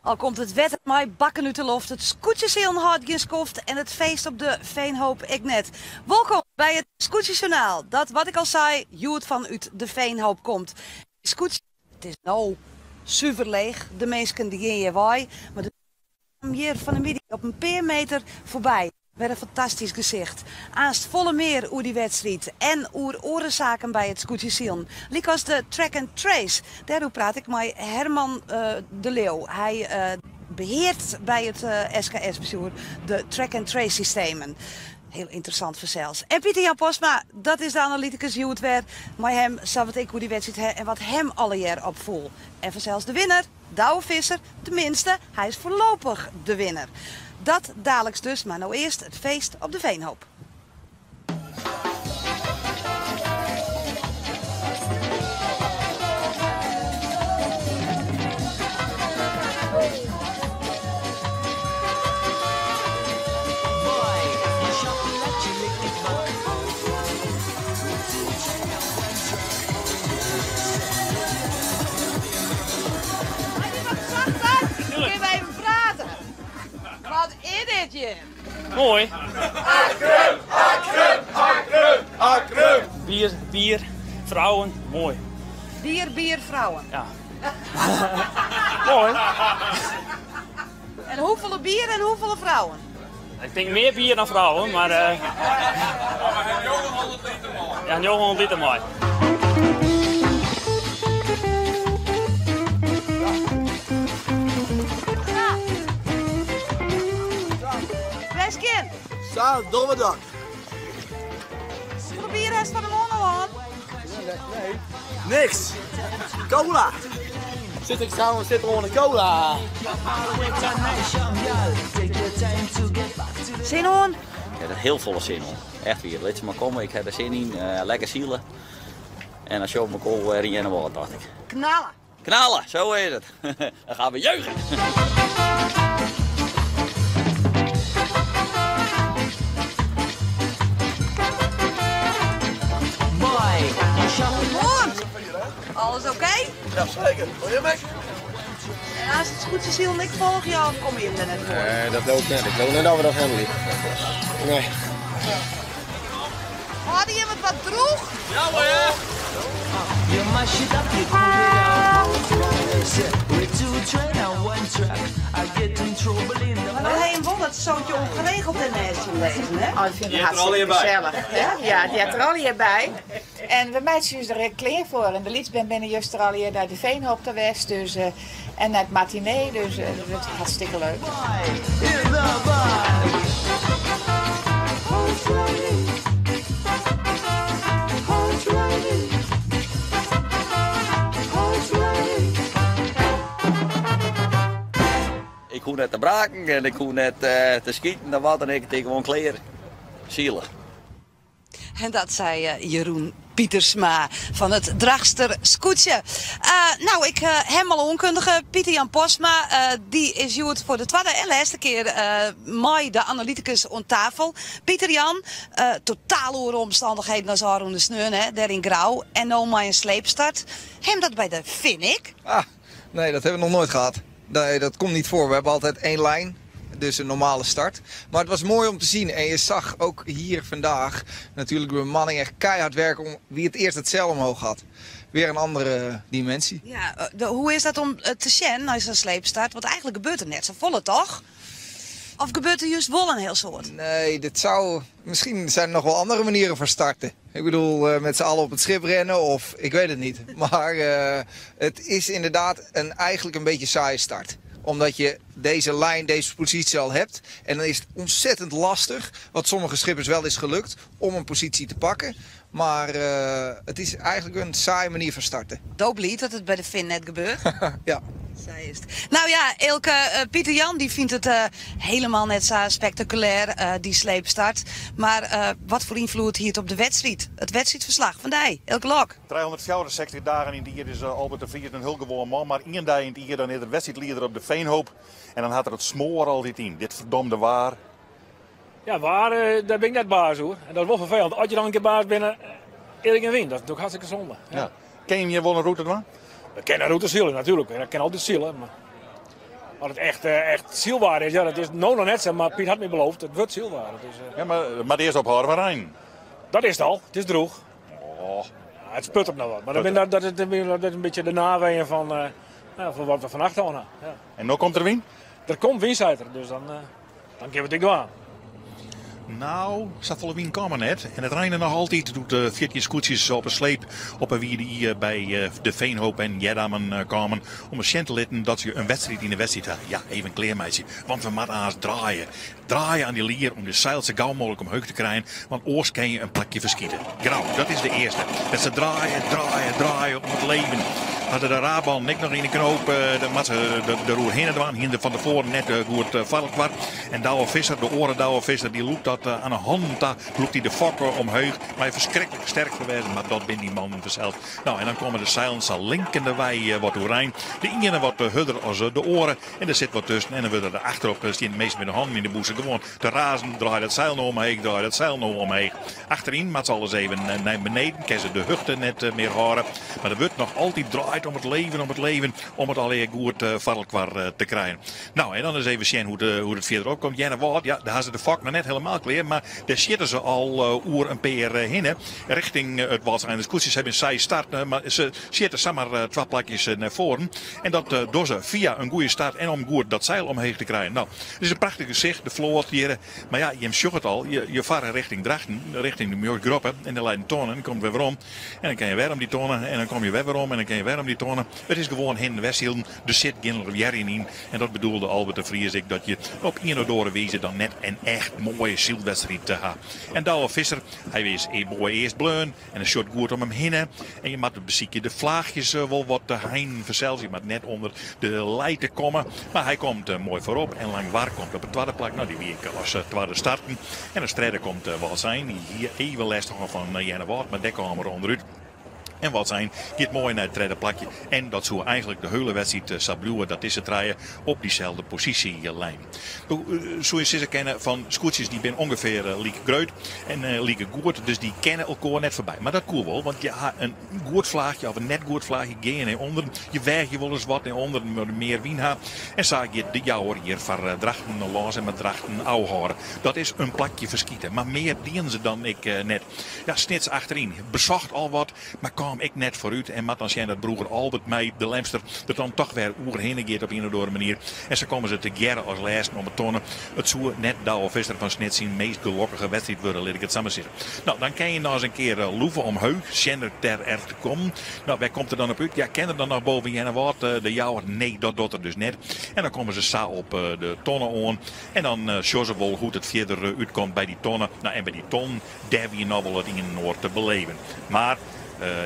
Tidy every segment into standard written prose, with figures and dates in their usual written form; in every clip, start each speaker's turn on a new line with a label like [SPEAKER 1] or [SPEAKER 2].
[SPEAKER 1] Al komt het wetter mij bakken uit de loft, het scootjeseel hard geskoft en het feest op de Veenhoop ik net. Welkom bij het Scootjesjournaal, dat wat ik al zei, Joet van uit de Veenhoop komt. Scootjes, het is nou super leeg, de mensen die hier waai, maar de hier van de middag op een paar meter voorbij. Weer een fantastisch gezicht. Aast volle meer oer die wedstrijd en oer orenzaken bij het scootjeseel. Liek als de track and trace. Daarover praat ik met Herman de Leeuw. Hij beheert bij het SKS-bestuur de track and trace systemen. Heel interessant voor zelfs. En Pieter-Jan Postma, dat is de analyticus die het weer. Maar hem zal wat ik hoe die wedstrijd en wat hem alle jaar opvoel. En vanzelfs de winnaar, Douwe Visser, tenminste, hij is voorlopig de winnaar. Dat dadelijks dus, maar nou eerst het feest op de Veenhoop. Wat is dit je?
[SPEAKER 2] Mooi.
[SPEAKER 3] Akrum, akrum, akrum, akrum.
[SPEAKER 2] Bier, vrouwen, mooi.
[SPEAKER 1] Bier, vrouwen.
[SPEAKER 2] Ja. Mooi.
[SPEAKER 1] En hoeveel bier en hoeveel vrouwen?
[SPEAKER 2] Ik denk meer bier dan vrouwen, maar...
[SPEAKER 3] Maar een jongen 100 liter mooi.
[SPEAKER 2] Ja, een jongen 100 liter mooi.
[SPEAKER 1] Kind.
[SPEAKER 4] Zo, domme dak.
[SPEAKER 1] Hoeveel bier is van de mono aan?
[SPEAKER 4] Nee. Niks. Cola. Zit er gewoon een cola.
[SPEAKER 1] Zin on?
[SPEAKER 5] Ik heb er heel volle zin in. Echt weer. Laat ze maar komen. Ik heb er zin in. Lekker zielen. En als je op mijn kool weer in wordt, dacht ik.
[SPEAKER 1] Knallen.
[SPEAKER 5] Knallen, zo is het. Dan gaan we juichen.
[SPEAKER 1] Alles oké?
[SPEAKER 4] Ja, zeker. Wil je mee?
[SPEAKER 1] En als het goed is, heel niks volg je of kom je hem er net voor?
[SPEAKER 4] Nee, dat loopt net. Ik wil net over dat helemaal niet. Nee.
[SPEAKER 1] Hadden je wat droeg?
[SPEAKER 4] Ja, maar ja.
[SPEAKER 1] Maar dan heb je wel dat zootje ongeregeld in de lezen, hè?
[SPEAKER 6] Oh, ik vind het hartstikke gezellig. Ja, die had er al hier bij. En we maken dus er klaar voor. En de liedband ben juist er al hier naar de Veenhoop te West. Dus, en naar het matinee. Dus dat wordt hartstikke leuk.
[SPEAKER 5] Ik hoef net te braken en ik hoef net te schieten en wat en ik tegen gewoon kleren. Zielig.
[SPEAKER 1] En dat zei Jeroen Pietersma van het Dragster Scootje. Nou, ik helemaal onkundige Pieter-Jan Postma, die is Joet voor de tweede en laatste keer mij de analyticus aan tafel. Pieter-Jan, totaal andere omstandigheden als Aron de Sneun, hè, daar in Grauw. En nou maar een sleepstart. Hem dat bij de Finnik?
[SPEAKER 7] Ah, nee, dat hebben we nog nooit gehad. Nee, dat komt niet voor. We hebben altijd één lijn. Dus een normale start. Maar het was mooi om te zien. En je zag ook hier vandaag natuurlijk de bemanning echt keihard werken om wie het eerst het zeil omhoog had. Weer een andere dimensie.
[SPEAKER 1] Ja, hoe is dat om te zien als een sleepstart? Want eigenlijk gebeurt er net zo volle, toch? Of gebeurt er juist wel een heel soort?
[SPEAKER 7] Nee, dit zou... Misschien zijn er nog wel andere manieren voor starten. Ik bedoel, met z'n allen op het schip rennen of... Ik weet het niet. Maar het is inderdaad eigenlijk een beetje saaie start. Omdat je deze lijn, deze positie al hebt. En dan is het ontzettend lastig, wat sommige schippers wel is gelukt, om een positie te pakken. Maar het is eigenlijk een saaie manier van starten.
[SPEAKER 1] Dooblied dat het bij de Fin net gebeurt.
[SPEAKER 7] Ja.
[SPEAKER 1] Zij is het. Nou ja, Elke, Pieter-Jan die vindt het helemaal net zo spectaculair, die sleepstart. Maar wat voor invloed heeft op de wedstrijd? Het wedstrijdverslag van die, Elke Lok.
[SPEAKER 8] 364 dagen in het jaar is Albert de Vries een heel gewoon man. Maar één dag in het jaar dan is de wedstrijdleider op de Veenhoop. En dan had er het smoor altijd in. Dit verdomde waar.
[SPEAKER 2] Ja, waar, daar ben ik net baas hoor. En dat is wel vervelend. Als je dan een keer baas bent, eerlijk en win. Dat is natuurlijk hartstikke zonde.
[SPEAKER 8] Ja. Ken je wel een route dan?
[SPEAKER 2] We kennen routes zielen natuurlijk. Dat kan altijd zielen. Maar... Als het echt zielwaar is, ja, dat is nou nog net zo, maar Piet had me beloofd, het wordt zielwaar. Dus,
[SPEAKER 8] Ja, maar eerst op Harverijn.
[SPEAKER 2] dat is het al, het is droog.
[SPEAKER 8] Oh.
[SPEAKER 2] Ja, het sputtert nog wat, maar dat is een beetje de naweeën van wat we vannacht hadden. Ja.
[SPEAKER 8] En nu komt er wien?
[SPEAKER 2] Er komt winst uit, dus dan kunnen we het dik doen.
[SPEAKER 8] Nou, staat volle wien komen net. En het rijden nog altijd doet de 14 scootjes op een sleep op een wie die bij de Veenhoop en Jeddamen komen. Om een cent te litten dat ze een wedstrijd in de wedstrijd hebben. Ja, even een kleermeisje. Want we moeten aan draaien. Draaien aan die lier om de zeil zo gauw mogelijk omhoog te krijgen. Want oors kan je een plakje verschieten. Grauw, dat is de eerste. Dat ze draaien om het leven. Hadden de Raban nek nog in de knoop, de roer heen en hier van tevoren net goed valkwart. En Douwe Visser, de oren Douwe Visser, die loopt dat aan de hand, daar loopt hij de fokker omhoog. Maar hij is verschrikkelijk sterk geweest, maar dat ben die man vanzelf. Nou, en dan komen de zeilen zo linkende wij wat doorheen. De ene wat hudder als de oren en er zit wat tussen. En dan willen er achterop staan meest met de handen in de boezem. Gewoon te razen, draai dat zeil nog omheen, draai dat zeil nog omheen. Achterin maakt ze alles even naar beneden, kan ze de huchten net meer horen. Maar er wordt nog altijd draait om het leven, om het alleen goed valkwar te krijgen. Nou, en dan eens even zien hoe het verder opkomt. Ja, daar hebben ze de vak nog net helemaal klaar, maar daar zitten ze al een paar heen, richting het Walsijn. De scootjes hebben zij start, maar ze zitten samen 2 plakjes naar voren. En dat doen ze via een goede start en om goed dat zeil omheen te krijgen. Nou, het is een prachtig gezicht, de vloot hier. Maar ja, je zag het al, je vaart richting Drachten, richting de Muurgroppen en dan leiden tonen en dan komt weer weer om. En dan kan je weer om die tonen en dan kom je weer om en dan kan je weer om die tonen. Het is gewoon heen de Westhielden, er zit geen rivière in. En dat bedoelde Albert de Vries ik dat je op een door wezen dan net een echt mooie zielwedstrijd te hebben. En Douwe Visser, hij wees een mooi eerst bleun en een short goed om hem heen. En je moet bezieken de vlaagjes wel wat te heen verzeld. Je moet net onder de leiden komen. Maar hij komt mooi voorop en Langwaar komt op het tweede plak. Nou, die week als tweede starten. En de strijder komt Walsijn, die hier even lastig van Janne Wout, maar daar komen we onderuit. En wat zijn, gaat mooi naar het tweede plakje. En dat zou eigenlijk de hele wedstrijd sabluwen. Dat is het rijden op diezelfde positielijn. Zo je ze kennen van scootjes die zijn ongeveer lieke groot en lieke goed. Dus die kennen elkaar net voorbij. Maar dat cool wel, want je hebt een goed vlaagje of een net goed vlaagje. Ga je naar onder. Je weegt je wel eens wat naar onder, meer wien hebt. En zag je de jouwer hier van Drachten los en met Drachten Ouwhoren. Dat is een plakje verschieten. Maar meer dienen ze dan ik net. Ja, snits achterin. Bezocht al wat, maar kwam ik net vooruit. En mat dan zijn dat broer Albert mij, de Lemster, dat dan toch weer oerheen gaat op een of andere manier. En zo komen ze te gerren als laatste om het tonen. Het zou net Douwe Visser van Snits zijn meest gelukkige wedstrijd worden, laat ik het samen zeggen. Nou, dan kan je nog eens een keer loeven omhoog. Zender ter er te komen. Nou, waar komt er dan op uit? Ja, ken er dan nog boven Janne Wout de jouwer? Nee, dat doet er dus net. En dan komen ze sa op de tonnen aan. En dan zien ze wel hoe het verder uitkomt bij die tonnen. Nou, en bij die ton, daar wie je nog wel het in het noord te beleven. Maar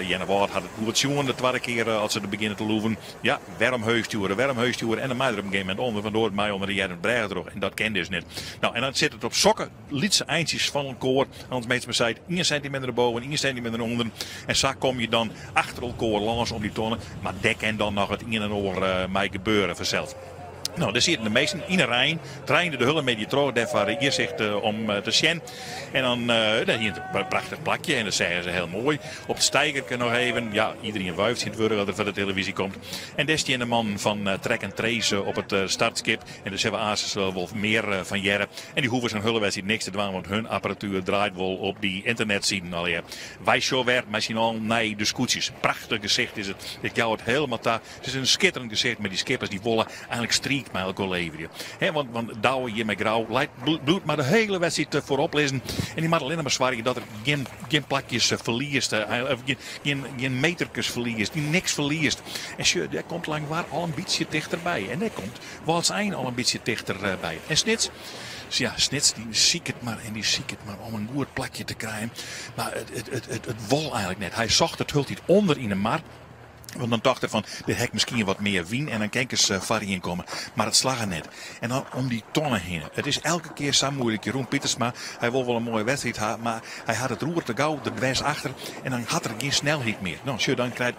[SPEAKER 8] Janne Wout had het goed zien de tweede keer als ze er beginnen te loeven. Ja, waarom heugsturen. En dan maakt er op een gegeven moment onder. Waardoor het mij onder de jaren bregen terug. En dat kende dus niet. Nou, en dan zit het op sokken. Lietse eindjes van een koor. Anders meestal zei 1 centimeter erboven, 1 centimeter eronder. En zo kom je dan achter elkaar langs om die tonnen. Maar dek en dan nog het een en ander mij gebeuren vanzelf. Nou, daar zitten de meesten in een rij. Trainen de hulp met die terug. Daarvoor hier zegt om te zien. En dan hier een prachtig plakje. En dat zeggen ze heel mooi. Op de steiger nog even. Ja, iedereen wuift in het worden dat er van de televisie komt. En daar is die een man van Trek en Trace op het startskip. En dus hebben we wel meer van jaren. En die hoeven zijn hulpwedstrijd niks te doen. Want hun apparatuur draait wel op die internetsite alweer. Wij zo weer misschien al nee, de scootjes. Prachtig gezicht is het. Ik jou het helemaal daar. Het is een schitterend gezicht met die skippers die wollen eigenlijk striek met elkaar leveren. Want Douwe hier met Grauw bloed maar de hele wedstrijd voorop lezen. En die moet alleen maar zwaaien dat er geen plakjes verliest. Geen metertjes verliest. Die niks verliest. En daar komt Langwaar al een beetje dichterbij. En daar komt Walsijn al een beetje dichterbij. En Snits. Ja, Snits die ziek het maar en die ziek het maar om een goed plakje te krijgen. Maar het wol eigenlijk net. Hij zocht het hult niet onder in de mar. Want dan dacht hij van, dit hek misschien wat meer wien en dan kijk eens Varrie in komen. Maar het slag er net. En dan om die tonnen heen. Het is elke keer zo moeilijk. Jeroen Pietersma, hij wil wel een mooie wedstrijd hebben, maar hij had het roer te gauw, de dwers achter. En dan had er geen snelheid meer. Nou, als je dan krijgt,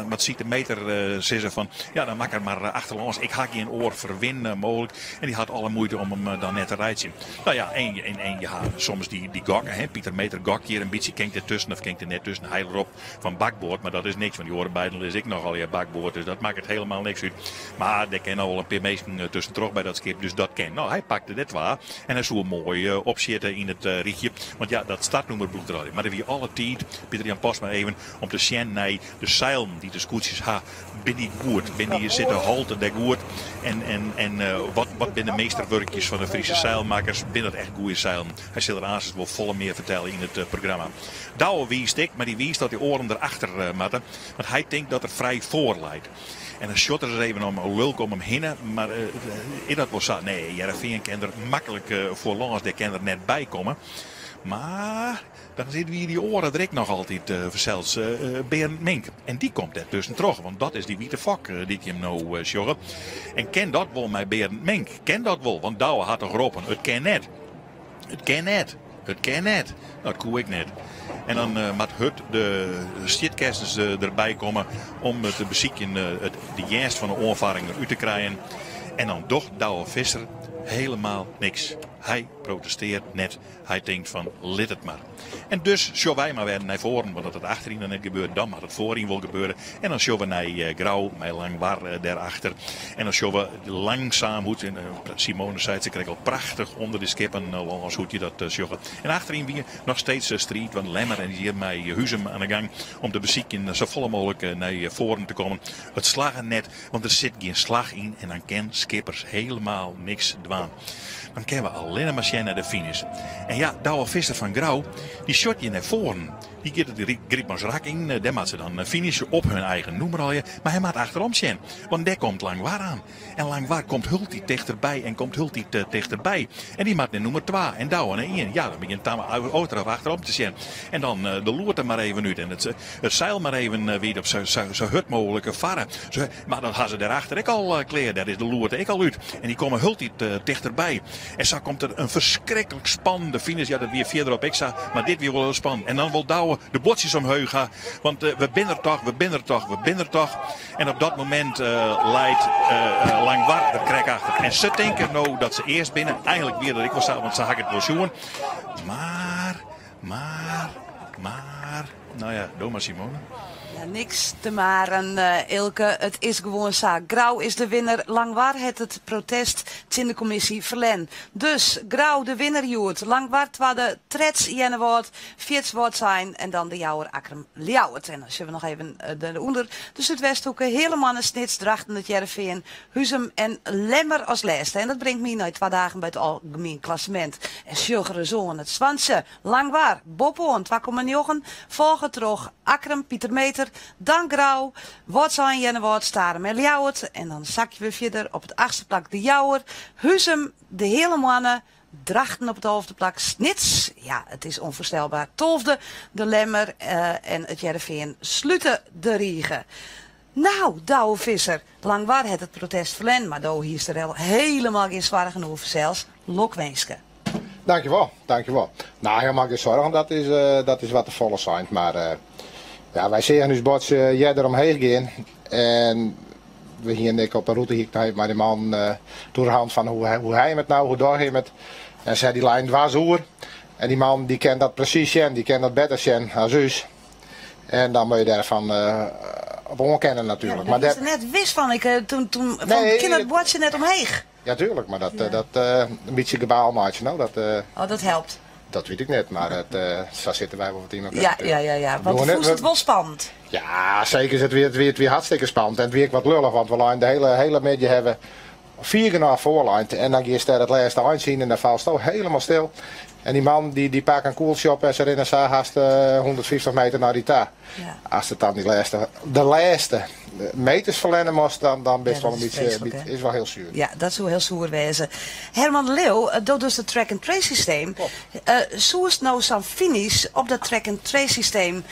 [SPEAKER 8] wat ziet de meter zeggen van, ja dan maak er maar achterlangs. Ik haak je een oor verwinnen mogelijk. En die had alle moeite om hem dan net te rijden. Nou ja, en je had soms die gokken, Pieter Meter gok hier een beetje, kenkt er tussen of kenkt er net tussen. Hij erop van bakboord, maar dat is niks, van die horen bij rijden is ik nogal je bakboord. Dus dat maakt het helemaal niks uit. Maar er kennen wel een paar mensen tussen terug bij dat schip. Dus dat ken. Nou, hij pakte dit waar. En hij zou mooi opzitten in het rietje. Want ja, dat startnummer bloed er al in. Maar er wie alle tijd, Pieter-Jan pas maar even, om te zien naar de zeilen die de scootjes ha, ben die goed. Ben die zitten halten daar goed. En wat ben de meesterwerkjes van de Friese zeilmakers? Ben dat echt goede zeilen? Hij zal er aanstonds wel volle meer vertellen in het programma. Douwe wiest ik, maar die wiest dat die oren erachter matten. Want hij denkt dat er vrij voor leidt. En dan shot er eens even om lulk om hem heen. Maar in dat was nee, Heerenveen kan er makkelijk voor langs, daar kan er net bij komen. Maar dan zitten we die oren direct nog altijd zelfs Berend Mink. En die komt er tussen terug, want dat is die witte fok die je hem nou sjoggen. En ken dat wel met Berend Mink? Ken dat wel, want Douwe had toch geroepen, het kan net. Het kan net. Het kan net. Dat koe ik net. En dan moet Hut de shitkerstens erbij komen om te bezieken de juist van de oorvaring eruit te krijgen. En dan toch Douwe Visser helemaal niks. Hij protesteert net. Hij denkt van, lid het maar. En dus zullen wij maar weer naar voren, want dat het achterin dan net gebeurt, dan mag het voorin wel gebeuren. En dan zullen we naar Grauw, met Langwaar daarachter. En dan zullen we langzaam, hoe Simone zei, ze kreeg al prachtig onder de skippen, als hoe je dat zullen. En achterin weer nog steeds Street, want Lemmer en die hier met Huzem aan de gang om te bezieken zo vol mogelijk naar voren te komen. Het slagen net, want er zit geen slag in en dan kan skippers helemaal niks dwaan. Dan kennen we alleen maar naar de finish. En ja, Douwe Visser van Grauw, die shot je naar voren. Die geeft de Griepmans rak in. Daar moet ze dan finishen op hun eigen nummer al. Maar hij moet achterom zijn. Want daar komt Langwaar aan. En Langwaar komt Hultie dichterbij en komt Hultie dichterbij. En die maakt naar nummer 2 en Douwe naar 1. Ja, dan begint dan achterom te zijn. En dan de loert er maar even uit. En het zeil maar even weer op zo hut mogelijke varen. Maar dan gaan ze daarachter ik al kleren. Daar is de loert ik al uit. En die komen Hultie dichterbij. En zo komt er een verschrikkelijk spannende finish. Ja, dat weer verderop ik zag. Maar dit weer wel heel spannend. En dan wil Douwe de botjes omhoog gaan. Want we binnen er toch. En op dat moment leidt Langwaar de krek achter. En ze denken nou dat ze eerst binnen. Eigenlijk weer dat ik was, want ze had het wel zoen. Maar. Nou ja, doe maar Simone.
[SPEAKER 1] Ja, niks te maren, Ilke. Het is gewoon zaak. Grauw is de winnaar. Langwaar het protest in de commissie verlen. Dus Grauw de winnaar joert. Langwaar de trets Jennewoord, Viertswoord zijn en dan de jouwer Akram Ljouwert. En dan zullen we nog even onder de Zuidwesthoeken. Hele mannen snits drachten het Heerenveen, Huzem en Lemmer als laatste. En dat brengt me naar 2 dagen bij het algemeen klassement. En Sjugere Zoon het Zwanse. Langwaar, Boppoon 2,9. Volgen terug Akram, Pieter Meter. Dan Grauw, wat zijn Jennewoord, Starem en Ljouwert. En dan zakje we verder op het 8e plak de Jouwer. Huzem, de hele mannen. Drachten op het 11e plak. Snits, ja, het is onvoorstelbaar. 12e, de Lemmer en het Heerenveen sluiten de Riegen. Nou, Douwe Visser, Langwaar het protest verlen, maar Douwe hier is er helemaal geen zwaar genoeg zelfs. Lokwenske.
[SPEAKER 4] Dankjewel. Nou, helemaal geen zorgen, dat is wat de volle zijn. Maar ja, wij zeggen dus bots jij eromheen gaan. En we hier op de route hier maar die man door de hand van hoe hij met nou, hoe door hij met. En zei die lijn dwars oer. En die man die kent dat precies zien, die kent dat beter zien als us. En dan moet je daarvan op onkennen natuurlijk.
[SPEAKER 1] Ja, maar dat is er net wist van ik toen nee, van het bordje net omheen.
[SPEAKER 4] Ja, tuurlijk, maar dat een beetje gebaal maakt je nou.
[SPEAKER 1] Dat helpt.
[SPEAKER 4] Dat weet ik niet, maar zo zitten wij wel wat in elkaar.
[SPEAKER 1] Ja. Want toen voelt het wel spannend.
[SPEAKER 4] Ja, zeker. Het weer hartstikke spannend. En het weer wat lullig, want we laten de hele middag hebben 4 keer naar voorlijn. En dan ga je het laatste aanzien en dan valt het helemaal stil. En die man die pakt een koelshop en ze rennen zo haast 150 meter naar die ta. Ja. Als het dan de laatste meters verlennen moest, dan best wel een beetje, is wel heel zuur.
[SPEAKER 1] Ja, dat zou heel zuur wezen. Herman de Leeuw, dat dus het track-and-trace systeem. Zo is nou zo'n finish op dat track-and-trace systeem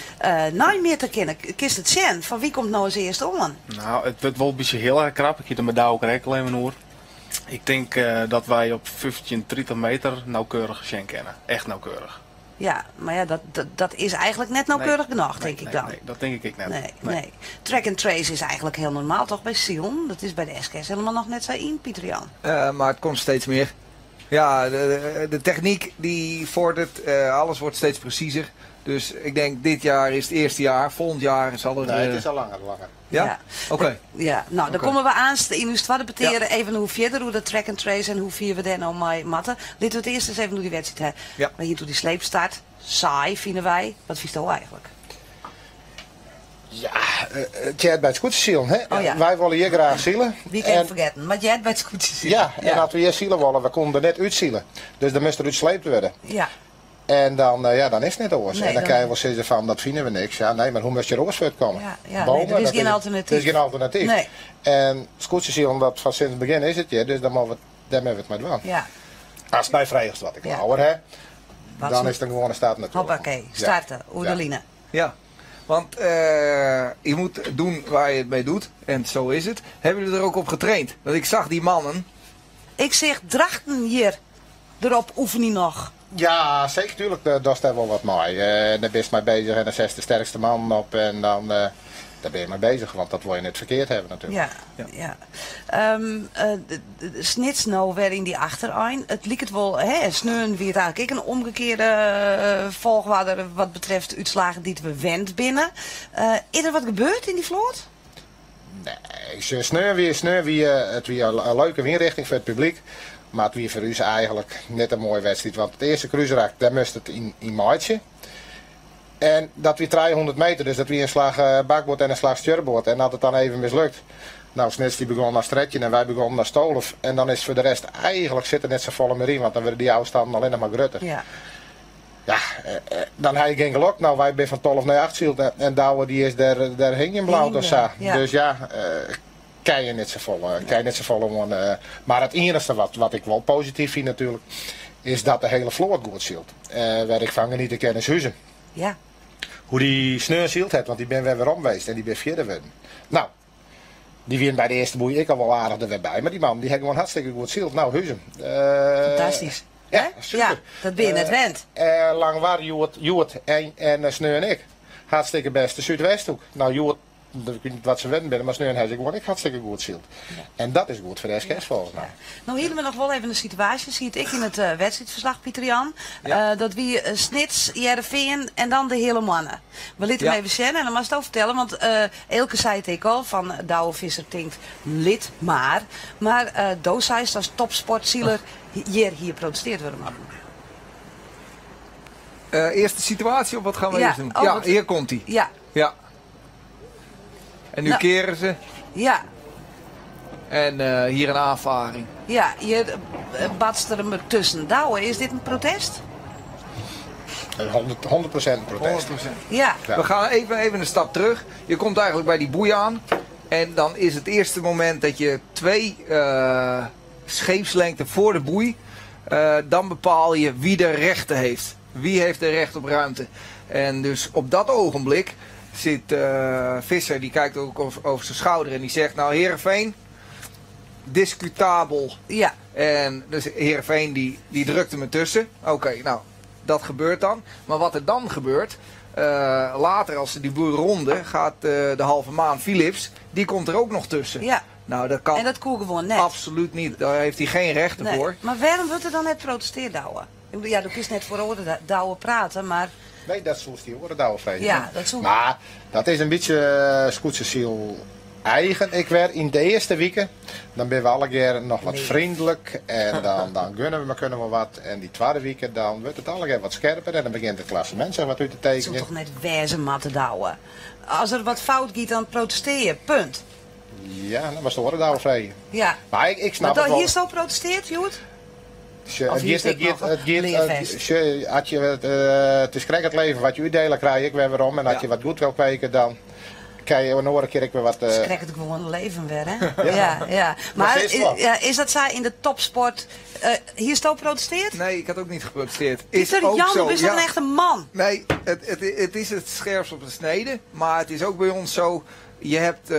[SPEAKER 1] nou meer te kennen. Kist het zien, van wie komt nou als eerste om?
[SPEAKER 9] Nou, het wordt wel een beetje heel erg krap. Ik heb er met Douwe ook alleen maar. Ik denk dat wij op 30 meter nauwkeurig zien kennen. Echt nauwkeurig.
[SPEAKER 1] Ja, maar ja, dat is eigenlijk net nauwkeurig genoeg, denk ik dan.
[SPEAKER 9] Nee, dat denk ik net.
[SPEAKER 1] Nee. Track and trace is eigenlijk heel normaal toch bij Sion? Dat is bij de SKS helemaal nog net zo in, Pieter-Jan.
[SPEAKER 7] Maar het komt steeds meer. Ja, de techniek die vordert, alles wordt steeds preciezer. Dus ik denk dit jaar is het eerste jaar, volgend jaar zal het...
[SPEAKER 4] Nee, het is al langer.
[SPEAKER 7] Ja?
[SPEAKER 1] Ja.
[SPEAKER 7] Oké.
[SPEAKER 1] Ja, nou, dan
[SPEAKER 7] Oké.
[SPEAKER 1] komen we aan in uw stad debatteren even hoe verder, hoe de track and trace en hoe vier we daar nou mee matten. Laten we het eerst eens even door die wedstrijd hebben.
[SPEAKER 7] Ja.
[SPEAKER 1] Maar hier toe die sleepstart, saai vinden wij. Wat vies je eigenlijk?
[SPEAKER 4] Ja, het jij bij het scootjesielen, hè?
[SPEAKER 1] Oh ja.
[SPEAKER 4] Wij willen hier graag zielen.
[SPEAKER 1] Wie kan je vergeten? Maar jij hebt bij het scootjes.
[SPEAKER 4] Ja, en als we hier zielen willen, we konden er net uitzielen. Dus dan moest er uitsleept worden.
[SPEAKER 1] Ja.
[SPEAKER 4] En dan, dan is het net oors.
[SPEAKER 1] Nee,
[SPEAKER 4] en dan
[SPEAKER 1] dan-
[SPEAKER 4] kan je wel zeggen van, dat vinden we niks. Ja, nee, maar hoe moest je er oors voor komen?
[SPEAKER 1] Ja, nee, er is geen alternatief.
[SPEAKER 4] Er is geen alternatief.
[SPEAKER 1] Nee.
[SPEAKER 4] En scootjesielen, dat van sinds het begin is het je, dus dan moeten we, daar hebben we het maar doen.
[SPEAKER 1] Ja.
[SPEAKER 4] Als het mij vrij is wat ik
[SPEAKER 1] Ja.
[SPEAKER 4] ouder heb,
[SPEAKER 1] Wat
[SPEAKER 4] dan
[SPEAKER 1] zo-
[SPEAKER 4] is het een gewone staat natuurlijk.
[SPEAKER 1] Hoppakee, starten, Oedeline.
[SPEAKER 7] Ja, want je moet doen waar je het mee doet. En zo is het. Hebben jullie er ook op getraind? Want ik zag die mannen.
[SPEAKER 1] Ik zeg, drachten hier erop oefening nog.
[SPEAKER 4] Ja, zeker, tuurlijk, daar is daar wel wat mee. Daar ben je mee bezig en dan zet de sterkste man op en dan daar ben je mee bezig, want dat wil je net verkeerd hebben natuurlijk.
[SPEAKER 1] Ja. De snits nou weer in die achterein. Het liep het wel, hè, sneun wie het eigenlijk een omgekeerde volgorde wat betreft uitslagen die we wend binnen. Is er wat gebeurd in die vloot?
[SPEAKER 4] Nee, sneur wie het weer een leuke winrichting voor het publiek. Maar het weer voor u eigenlijk net een mooie wedstrijd. Want het eerste cruiseract, daar moest het in maatje. En dat weer 300 meter, dus dat weer een slag bakboord en een slag stuurboord. En dat het dan even mislukt. Nou, Snits die begon naar Stretje en wij begonnen naar Stolf. En dan is voor de rest eigenlijk zit er net zo volle meer in. Want dan worden die afstanden alleen nog maar grutter.
[SPEAKER 1] Ja.
[SPEAKER 4] Ja, dan heb je geen geluk. Nou, wij zijn van 12 naar 8 zield en Douwe die is daar hing in blauw of zo.
[SPEAKER 1] Ja.
[SPEAKER 4] Dus ja, kan je net zo vol. Maar het enige wat ik wel positief vind natuurlijk, is dat de hele vloot goed zielt. Waar ik van genieten ken is Huizen.
[SPEAKER 1] Ja.
[SPEAKER 4] Hoe die sneur zielt heeft, want die ben weer om geweest en die ben vierde worden. Nou, die wien bij de eerste boei ik al wel aardig er weer bij, maar die man die heeft gewoon hartstikke goed zielt. Nou, Huizen.
[SPEAKER 1] Fantastisch.
[SPEAKER 4] Ja, super.
[SPEAKER 1] Ja, dat ben je net wend.
[SPEAKER 4] Lang waren Joert en Sneur en ik. Hartstikke best de Zuidwesthoek. Nou, Joert, ik weet niet wat ze weten binnen, maar Sneur en hij gewoon ik hartstikke goed zield. En dat is goed voor de SKS volgens mij.
[SPEAKER 1] Nou, hielden we nog wel even een situatie, zie het ik in het wedstrijdverslag, Pieter Jan. Dat wie Snits, Jereveen en dan de hele mannen. We lieten hem even zien en dan mag je het ook vertellen, want Elke zei het ik al, van Douwe Visser denkt lid maar. Maar Doosijs als topsportzieler hier protesteert worden man.
[SPEAKER 7] Eerst de situatie of wat gaan we
[SPEAKER 1] Ja,
[SPEAKER 7] eerst doen?
[SPEAKER 1] oh,
[SPEAKER 7] Ja,
[SPEAKER 1] wat-
[SPEAKER 7] hier komt hij.
[SPEAKER 1] Ja.
[SPEAKER 7] Ja. En nu
[SPEAKER 1] Nou.
[SPEAKER 7] keren ze.
[SPEAKER 1] Ja.
[SPEAKER 7] En hier een aanvaring.
[SPEAKER 1] Ja, je batst er hem tussen. Douwe, is dit een protest?
[SPEAKER 4] 100% protest.
[SPEAKER 7] 100%.
[SPEAKER 1] Ja.
[SPEAKER 7] We gaan even een stap terug. Je komt eigenlijk bij die boei aan. En dan is het eerste moment dat je 2 scheepslengten voor de boei. Dan bepaal je wie de rechten heeft. Wie heeft er recht op ruimte. En dus op dat ogenblik zit Visser, die kijkt ook over zijn schouder en die zegt, nou Heerenveen, discutabel.
[SPEAKER 1] Ja.
[SPEAKER 7] En dus Heerenveen die drukte me tussen. Oké, nou, dat gebeurt dan. Maar wat er dan gebeurt, later als ze die boel ronden, gaat de halve maan Philips, die komt er ook nog tussen.
[SPEAKER 1] Ja.
[SPEAKER 7] Nou, dat kan
[SPEAKER 1] En dat koe gewoon net.
[SPEAKER 7] absoluut niet. Daar heeft hij geen rechten
[SPEAKER 1] Nee.
[SPEAKER 7] voor.
[SPEAKER 1] Maar waarom wordt er dan net protesteerd, Douwe? Ik bedoel, ja, dat is net voor orde Douwe praten, maar...
[SPEAKER 4] Nee, dat is zoals die horen Douwe vrij.
[SPEAKER 1] Ja, dat is ook...
[SPEAKER 4] Maar dat is een beetje Scootserziel eigen. Ik werd in de eerste weken, dan ben we alle keer nog wat vriendelijk en dan gunnen we wat. En die tweede weken dan wordt het alle keer wat scherper en dan begint het klassement zich wat uit te
[SPEAKER 1] Het is
[SPEAKER 4] tekenen.
[SPEAKER 1] toch net wezen, Matte Douwe? Als er wat fout gaat, dan protesteer je, punt.
[SPEAKER 4] Ja, dat was de horen Douwe vrij.
[SPEAKER 1] Ja.
[SPEAKER 4] Maar ik snap
[SPEAKER 1] Maar
[SPEAKER 4] het wel.
[SPEAKER 1] hier zo protesteert, Joet? Of
[SPEAKER 4] Het
[SPEAKER 1] hier steekt nog een leervest.
[SPEAKER 4] het is krek het leven wat je uitdelen krijg ik weer weer om. En als je wat goed wil kweken, dan kan je een keer ik weer wat...
[SPEAKER 1] Ze krijgen het gewoon leven weer, hè? ja. Maar
[SPEAKER 4] Dat is wel.
[SPEAKER 1] is dat zij in de topsport hier zo protesteert?
[SPEAKER 7] Nee, ik had ook niet geprotesteerd. Is
[SPEAKER 1] Pieter
[SPEAKER 7] ook
[SPEAKER 1] Jan,
[SPEAKER 7] zo,
[SPEAKER 1] is
[SPEAKER 7] ja.
[SPEAKER 1] een echte man.
[SPEAKER 7] Nee, het is het scherpst op de snede. Maar het is ook bij ons zo. Je hebt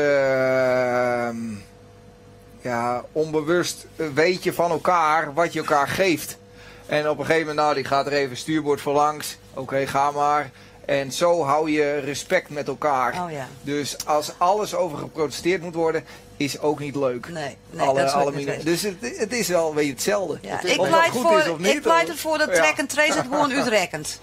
[SPEAKER 7] onbewust weet je van elkaar wat je elkaar geeft. En op een gegeven moment, nou, die gaat er even stuurboord voor langs. Oké, ga maar. En zo hou je respect met elkaar.
[SPEAKER 1] Oh ja.
[SPEAKER 7] Dus als alles over geprotesteerd moet worden, is ook niet leuk.
[SPEAKER 1] Nee, dat is ook niet leuk.
[SPEAKER 7] Dus het is wel een beetje hetzelfde.
[SPEAKER 1] Ja,
[SPEAKER 7] Of dat goed is of niet,
[SPEAKER 1] ik pleit ervoor dat
[SPEAKER 7] ja.
[SPEAKER 1] track en trace het gewoon uitrekkend.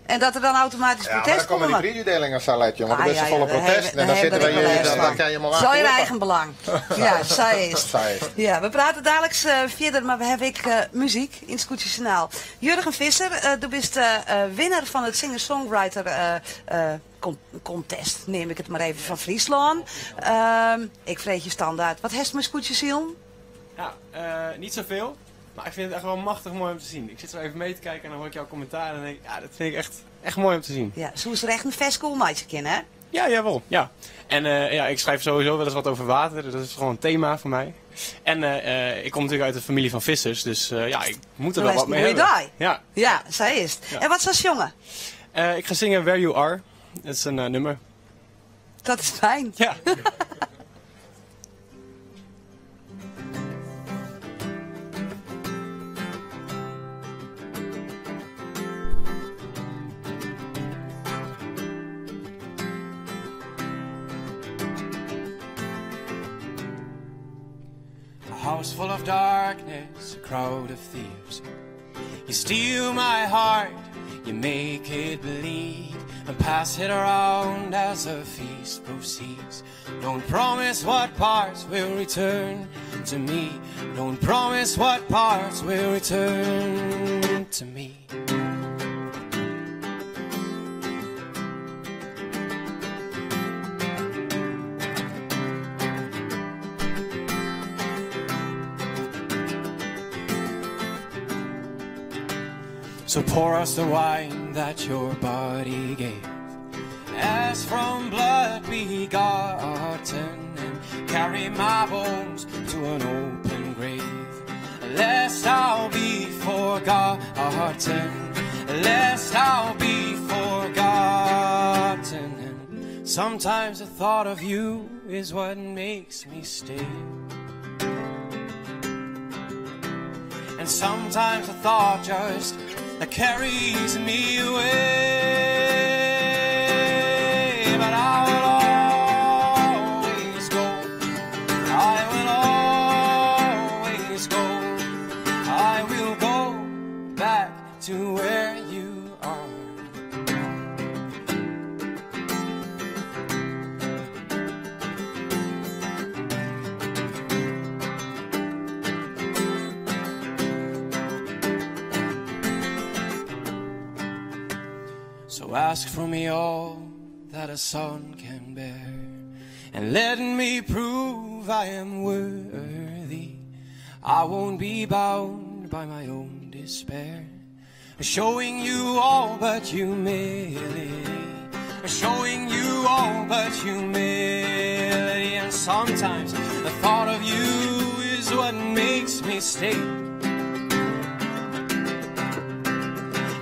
[SPEAKER 1] En dat er dan automatisch
[SPEAKER 4] Ja, maar
[SPEAKER 1] protest
[SPEAKER 4] dan komen die
[SPEAKER 1] komt.
[SPEAKER 4] prijsuitdelingen zo uit, jongen.
[SPEAKER 1] Ah,
[SPEAKER 4] Dan is er volle protest. En dan zitten wij hier, dan kan je maar
[SPEAKER 1] Zo je eigen belang. Ja, zij is.
[SPEAKER 4] Zij is.
[SPEAKER 1] Ja, we praten dadelijk verder, maar we hebben muziek in het Scootjesjournaal. Jurgen Visser, du bent winnaar van het singer-songwriter contest, neem ik het maar even, van Friesland. Ik vreet je standaard. Wat heeft mijn Scootjesziel?
[SPEAKER 10] Ja, niet zoveel. Maar ik vind het echt wel machtig mooi om te zien. Ik zit zo even mee te kijken en dan hoor ik jouw commentaar en dan denk ik, ja, dat vind ik echt mooi om te zien.
[SPEAKER 1] Ja, zo is er echt een festival meidje kennen, hè?
[SPEAKER 10] Ja, jawel. Ja. En ja, ik schrijf sowieso wel eens wat over water, dus dat is gewoon een thema voor mij. En ik kom natuurlijk uit de familie van vissers, dus ja, ik moet er wel wat mee hebben. Ja.
[SPEAKER 1] Ja, zij is het.
[SPEAKER 10] Ja.
[SPEAKER 1] En wat is als jongen?
[SPEAKER 10] Ik ga zingen Where You Are. Dat is een nummer.
[SPEAKER 1] Dat is fijn.
[SPEAKER 10] Ja.
[SPEAKER 11] A house full of darkness, a crowd of thieves. You steal my heart, you make it bleed, and pass it around as the feast proceeds. Don't promise what parts will return to me. Don't promise what parts will return to me. So pour us the wine that your body gave, as from blood begotten, and carry my bones to an open grave, lest I'll be forgotten, lest I'll be forgotten. And sometimes the thought of you is what makes me stay. And sometimes the thought just that carries me away, but I will always go, I will always go, I will go back to where you are. So ask from me all that a son can bear, and let me prove I am worthy. I won't be bound by my own despair, showing you all but humility, showing you all but humility. And sometimes the thought of you is what makes me stay.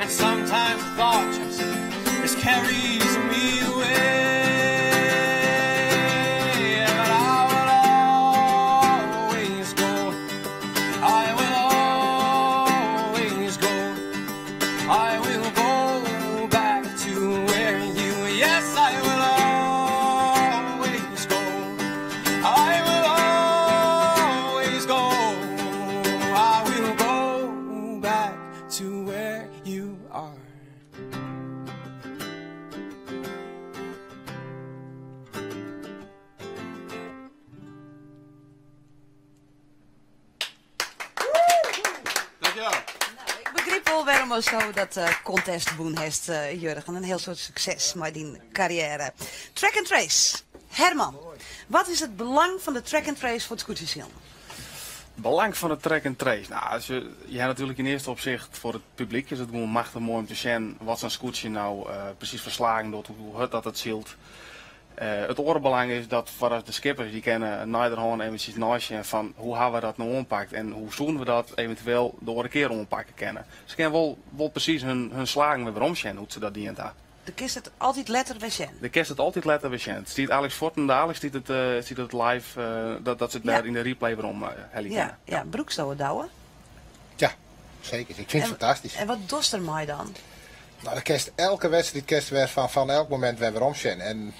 [SPEAKER 11] And sometimes the thought just carries me away. But I will always go, I will always go, I will go back to where you, yes, I will always go, I will always go, I will go back to where you are.
[SPEAKER 1] Ik begreep wel waarom we zo dat contest doen heeft, Jurgen. Een heel soort succes met die carrière. Track and trace. Herman, wat is het belang van de track and trace voor het Scootjeshiel?
[SPEAKER 9] Belang van de track and trace. Nou, als je hebt natuurlijk in eerste opzicht voor het publiek is het gewoon machtig mooi om te zien wat zo'n scootje nou precies verslagen doet, hoe hard dat het zielt. Het orenbelang is dat voor de skippers die kennen naderhand eventjes naast van hoe hebben we dat nou ompakt en hoe zouden we dat eventueel door een keer ompakken kennen. Ze kennen wel precies hun slagen weer omzien, hoe ze dat dient daar.
[SPEAKER 1] De kist het altijd letter weer.
[SPEAKER 9] De kerst het altijd letter weer. Het ziet Alex Forten dadelijk ziet het live dat ze het daar in de replay weer om
[SPEAKER 1] Ja, ja, broekstouwen douwen.
[SPEAKER 4] Ja, zeker. Ik vind het fantastisch.
[SPEAKER 1] En wat doet er mij dan?
[SPEAKER 4] Nou, de kerst, elke wedstrijd weer van elk moment weer omzien. En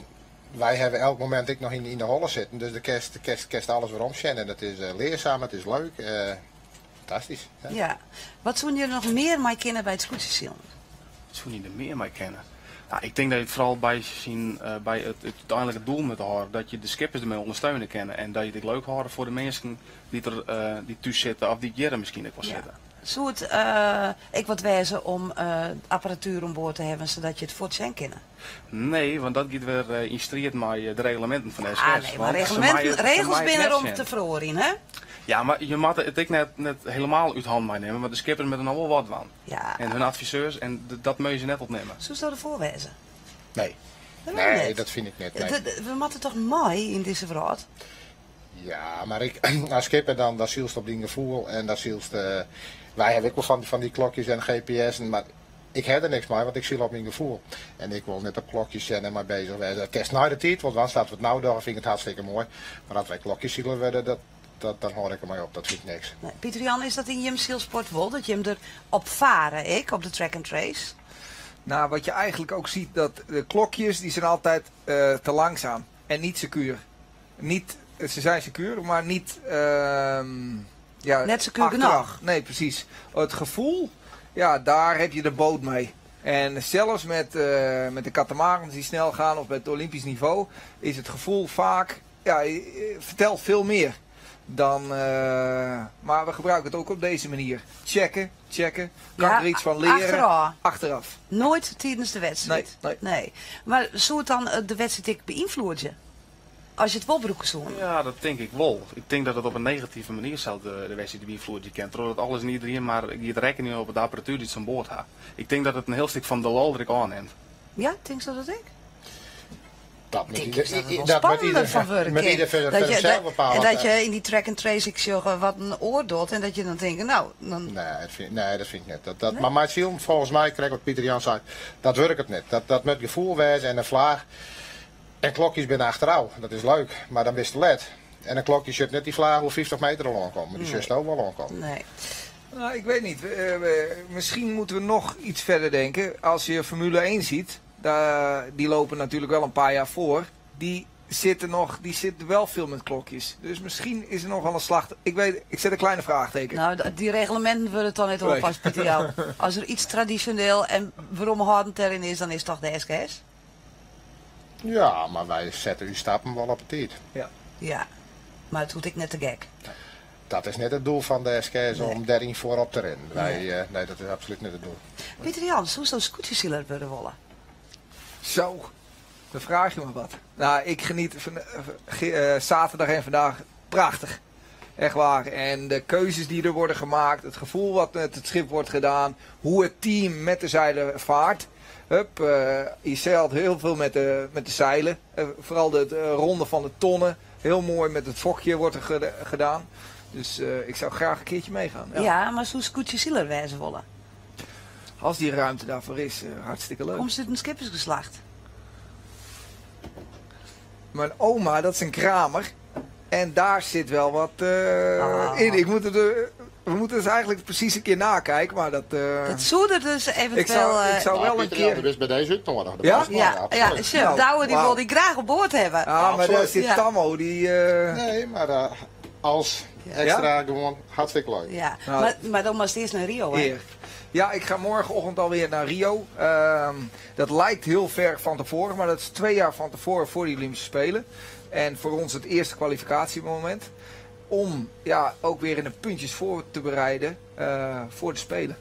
[SPEAKER 4] wij hebben elk moment ik nog in de holle zitten. Dus de kerst alles weer omzien. En het is leerzaam, het is leuk. Fantastisch.
[SPEAKER 1] Ja. Wat zouden jullie nog meer mee kennen bij het Scootjeshiel?
[SPEAKER 9] Zou niet er meer mee kennen. Nou, ik denk dat je het vooral bij het uiteindelijke doel met houden, dat je de skippers ermee ondersteunen kennen en dat je het leuk houden voor de mensen die thuis zitten of die hier misschien ook wel zitten.
[SPEAKER 1] Zou het ik wat wezen om apparatuur aan boord te hebben zodat je het voor het zijn kennen?
[SPEAKER 9] Nee, want dat gaat weer in strijd met de reglementen van de SGS.
[SPEAKER 1] Nee, maar regels binnen er om te verhoren, hè?
[SPEAKER 9] Ja, maar je mag het ik net helemaal uit hand meenemen, want de skippers met er nog wel wat van.
[SPEAKER 1] Ja.
[SPEAKER 9] En hun adviseurs, en dat moet je ze net opnemen.
[SPEAKER 1] Zo zou ervoor wezen?
[SPEAKER 4] Nee.
[SPEAKER 1] Nee,
[SPEAKER 4] dat vind ik niet. Nee.
[SPEAKER 1] We moeten toch mooi in deze verhaal?
[SPEAKER 4] Ja, maar als skipper dan zielst op die gevoel en dan zielst... wij hebben ook wel van die klokjes en GPS'en, maar ik heb er niks mee, want ik ziel op mijn gevoel. En ik wil net op klokjes en maar bezig zijn. Het is nou de tijd, want dan staat het nou door, vind ik het hartstikke mooi. Maar als wij klokjes zielen werden, dan hoor ik er maar op, dat vind ik niks.
[SPEAKER 1] Nee. Pieter Jan, is dat in je Zielsport wel, dat je hem erop varen, op de track and trace?
[SPEAKER 7] Nou, wat je eigenlijk ook ziet, dat de klokjes die zijn altijd te langzaam en niet secuur. Ze zijn secuur, maar niet...
[SPEAKER 1] net secuur genoeg.
[SPEAKER 7] Nee, precies. Het gevoel, ja, daar heb je de boot mee. En zelfs met de katamarans die snel gaan of met het Olympisch niveau, is het gevoel vaak, ja, vertelt veel meer. Maar we gebruiken het ook op deze manier. Checken. Kan er iets van leren? Achteraf.
[SPEAKER 1] Nooit tijdens de wedstrijd? Nee. Maar zou het dan de wedstrijd beïnvloeden? Als je het wel broeken zou?
[SPEAKER 9] Ja, dat denk ik wel. Ik denk dat het op een negatieve manier zou de wedstrijd beïnvloeden. Je kent dat alles niet iedereen, maar je rekening op de apparatuur die het aan boord gaat. Ik denk dat het een heel stuk van de lol er ik aanneemt.
[SPEAKER 1] Ja, denk je dat ik?
[SPEAKER 4] Dat
[SPEAKER 1] met ieder van en dat je in die track and trace wat een oor doet en dat je dan denkt, nou... Dan...
[SPEAKER 4] Nee, dat vind ik niet. Nee? Maar mijn ziel, volgens mij, krijg wat Pieter Jan zei, dat werkt het niet. Dat met gevoel wijzen en een vlaag. En klokjes binnen achterouw, dat is leuk, maar dan is het let. En een klokje zit net die vlaag hoe 50 meter al aankomen, die zult ook wel aankomen.
[SPEAKER 1] Nee.
[SPEAKER 7] Nou, ik weet niet. Misschien moeten we nog iets verder denken. Als je Formule 1 ziet, die lopen natuurlijk wel een paar jaar voor. Die zitten wel veel met klokjes. Dus misschien is er nog wel een slag. Ik zet een kleine vraagteken.
[SPEAKER 1] Nou, die reglementen willen het dan niet oppassen, Pieter Jan. Als er iets traditioneel en waarom houdend erin is, dan is het toch de SGS?
[SPEAKER 4] Ja, maar wij zetten uw stappen wel op het tijd.
[SPEAKER 1] Ja, maar het doet ik net te gek.
[SPEAKER 4] Dat is net het doel van de SGS om daarin voorop te rennen. Nee, dat is absoluut niet het doel.
[SPEAKER 1] Pieter Jan, hoe zou scootjesieler willen willen?
[SPEAKER 7] Zo, dan vraag je me wat. Nou, ik geniet van zaterdag en vandaag prachtig. Echt waar. En de keuzes die er worden gemaakt, het gevoel wat met het schip wordt gedaan, hoe het team met de zeilen vaart. Je zeilt heel veel met de zeilen. Vooral de ronde van de tonnen. Heel mooi met het fokje wordt er gedaan. Dus ik zou graag een keertje meegaan.
[SPEAKER 1] Ja, maar zo'n scootjesieler wijzen willen.
[SPEAKER 7] Als die ruimte daarvoor is, hartstikke leuk.
[SPEAKER 1] Komt ze een skippersgeslacht?
[SPEAKER 7] Mijn oma, dat is een kramer. En daar zit wel wat in. We moeten dus eigenlijk precies een keer nakijken, maar dat...
[SPEAKER 1] Dat zou er dus eventueel...
[SPEAKER 4] Ik zou wel een keer... Dus bij deze ook nodig.
[SPEAKER 1] Ja, chef Douwe die wil die graag op boord hebben.
[SPEAKER 7] Ja, maar daar zit Tammo, die...
[SPEAKER 4] Nee, maar als extra gewoon hartstikke leuk.
[SPEAKER 1] Ja, maar dan moet je eerst naar Rio, hè?
[SPEAKER 7] Ja, ik ga morgenochtend alweer naar Rio. Dat lijkt heel ver van tevoren, maar dat is 2 jaar van tevoren voor de Olympische Spelen. En voor ons het eerste kwalificatiemoment. Om ook weer in de puntjes voor te bereiden voor de Spelen.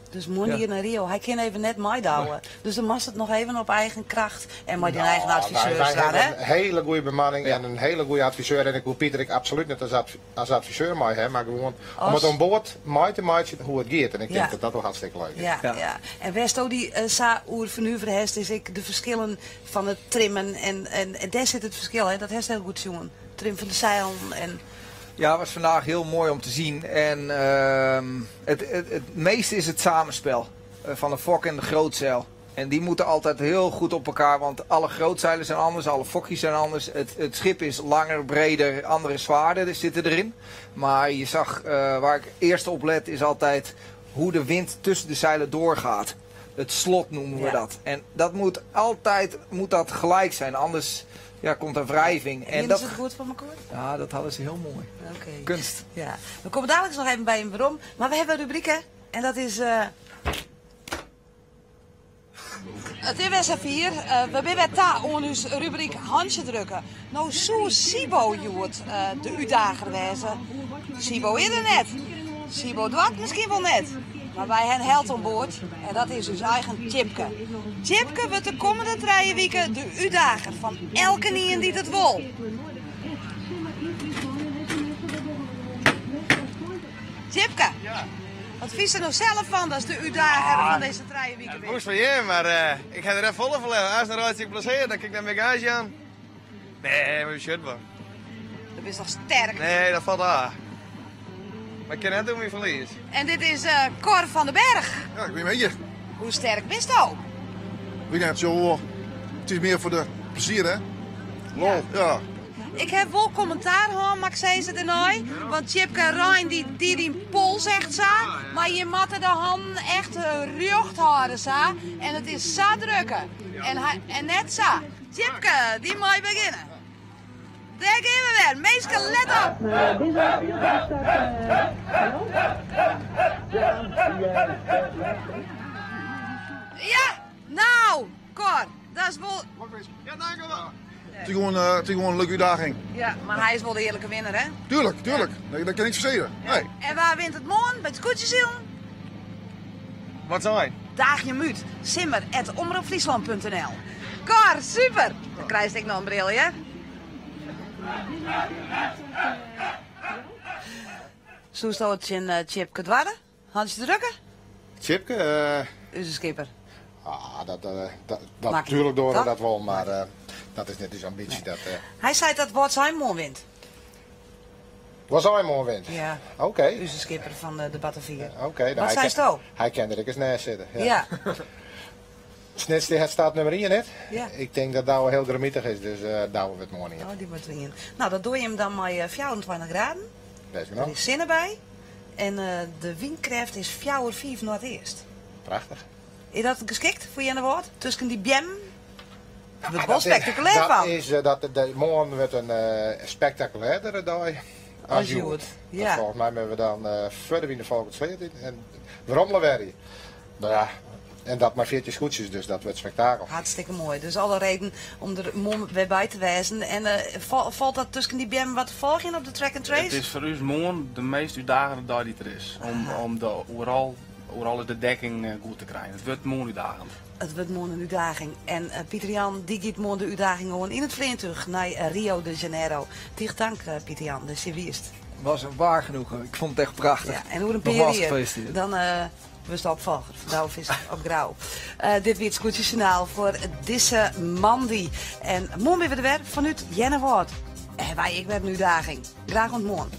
[SPEAKER 1] Dus moet hier naar Rio. Hij kan even net meedoen. Dus dan mag het nog even op eigen kracht. En met je eigen adviseur
[SPEAKER 4] wij
[SPEAKER 1] staan, hè?
[SPEAKER 4] hebben een hele goede bemanning en een hele goede adviseur. En ik wil Pieter absoluut niet als adviseur mee hebben. Maar gewoon om het aan boord mee te maken hoe het gaat. En ik denk dat dat wel hartstikke leuk is.
[SPEAKER 1] Ja. En Westo die oer vernuver heeft, is ik de verschillen van het trimmen. En daar zit het verschil, hè? Dat heeft heel goed jongen. Trim van de zeilen en...
[SPEAKER 7] Ja, het was vandaag heel mooi om te zien. En het meeste is het samenspel van de fok en de grootzeil. En die moeten altijd heel goed op elkaar, want alle grootzeilen zijn anders, alle fokjes zijn anders. Het schip is langer, breder, andere zwaarder zitten erin. Maar je zag, waar ik eerst op let, is altijd hoe de wind tussen de zeilen doorgaat. Het slot noemen we dat. En dat moet altijd gelijk zijn, anders... Ja, komt er wrijving.
[SPEAKER 1] En dat is het goed van elkaar?
[SPEAKER 7] Ja, dat hadden ze heel mooi.
[SPEAKER 1] Okay.
[SPEAKER 7] Kunst.
[SPEAKER 1] Ja. We komen dadelijk nog even bij een waarom. Maar we hebben een rubriek, hè? En dat is... Het is weer we zijn weer daar aan ons rubriek handje drukken. Nou, zo Sibo joert de uitdager wezen. Sibo is er net. Sibo doet misschien wel net. Maar wij hebben held aan boord en dat is ons eigen Tjipke. Tjipke wordt de komende 3 weken de uitdager van elke nien die het wil. Tjipke, wat vies er nou zelf van als de uitdager van deze 3 weken
[SPEAKER 12] Het
[SPEAKER 1] bent?
[SPEAKER 12] moest van je, maar ik ga er even vol van leggen. Als dan rijdt ik plezier, dan kijk ik naar mijn bagage aan. Nee, maar je shirt wel.
[SPEAKER 1] Dat is toch sterk?
[SPEAKER 12] Nee, dat valt aan. Maar ik kan net doen wie verlies.
[SPEAKER 1] En dit is Cor van den Berg.
[SPEAKER 13] Ja, ik ben met je.
[SPEAKER 1] Hoe sterk bist je?
[SPEAKER 13] Ik denk zo, het is meer voor de plezier, hè? Lol, ja.
[SPEAKER 1] Ik heb wel commentaar gehad, maar ik zei het er nooit. Want Tjipke Rijn die pol zegt zo. Maar je moet de handen echt rucht houden zo. En het is zo drukken. En net zo. Tjipke, die moet beginnen. Daar gaan we weer. Meeske, let op. Ja, nou, Cor, dat is wel...
[SPEAKER 12] Ja, dank u wel.
[SPEAKER 13] Het is gewoon een leuke uitdaging.
[SPEAKER 1] Ja, maar hij is wel de eerlijke winnaar, hè?
[SPEAKER 13] Tuurlijk, tuurlijk. Nee, dat kan ik verzekeren. Nee.
[SPEAKER 1] En waar wint het morgen? Bij het Scootjesiel?
[SPEAKER 12] Wat zijn?
[SPEAKER 1] Daag je muut. Simmer@omroepfriesland.nl. Cor, super! Dan krijg ik nog een bril, hè? Zo staat het in Tjipke dwarren. Handje drukken?
[SPEAKER 4] Tjipke,
[SPEAKER 1] Onze skipper.
[SPEAKER 4] dat
[SPEAKER 1] Maakt
[SPEAKER 4] natuurlijk door
[SPEAKER 1] dat?
[SPEAKER 4] dat wel, maar dat is net zijn ambitie. Dat,
[SPEAKER 1] Hij zei dat wordt zijn morgen wint.
[SPEAKER 4] was al een mooi wint.
[SPEAKER 1] Ja.
[SPEAKER 4] Oké.
[SPEAKER 1] Onze skipper van de Battenvier.
[SPEAKER 4] Oké, nou,
[SPEAKER 1] Wat zei je?
[SPEAKER 4] Hij kende er eens neer zitten.
[SPEAKER 1] Ja.
[SPEAKER 4] Snitste het staat nummer 1 net.
[SPEAKER 1] Ja.
[SPEAKER 4] Ik denk dat Douwe heel gramietig is, dus Douwe wordt morgen niet.
[SPEAKER 1] Oh, die moet erin. Nou, dat doe je hem dan met 24 graden.
[SPEAKER 4] Best
[SPEAKER 1] Er
[SPEAKER 4] wel.
[SPEAKER 1] is zin erbij. En de windkracht is 4,5 naar het eerst.
[SPEAKER 4] Prachtig.
[SPEAKER 1] Is dat geschikt voor je aan de woord? Tussen die bjem? Het wordt wel
[SPEAKER 4] Dat is-
[SPEAKER 1] spectaculair van.
[SPEAKER 4] Morgen wordt een spectaculairdere dag.
[SPEAKER 1] Als je hoort. Ja.
[SPEAKER 4] Volgens mij hebben we dan verder in de volgende sleet in. En we rommelen weer. Nou ja, en dat maar 14 scootjes, dus dat wordt spektakel.
[SPEAKER 1] Hartstikke mooi. Dus alle reden om er morgen weer bij te wijzen. En valt dat tussen die bjem wat te volgen op de track and trace?
[SPEAKER 9] Het is voor ons morgen de meest uitdagende dag die er is. Om de overal de dekking goed te krijgen. Het wordt morgen uitdagend.
[SPEAKER 1] Het wordt morgen een uitdaging. En Pieter Jan die gaat morgen de uitdaging gewoon in het vliegen terug naar Rio de Janeiro. Tig dank Pieter Jan, dus je wist.
[SPEAKER 7] Was een waar genoegen. Ik vond het echt prachtig.
[SPEAKER 1] Ja, en hoe een
[SPEAKER 7] Nogmaals
[SPEAKER 1] periode,
[SPEAKER 7] gefeliciteerd.
[SPEAKER 1] dan was de opvolger van Douwvis op Grauw. Dit weer het Scootjesjournaal voor deze Mandy. En morgen weer vanuit Jennewoord. En wij, ik werd nu uitdaging. Graag ontmoet.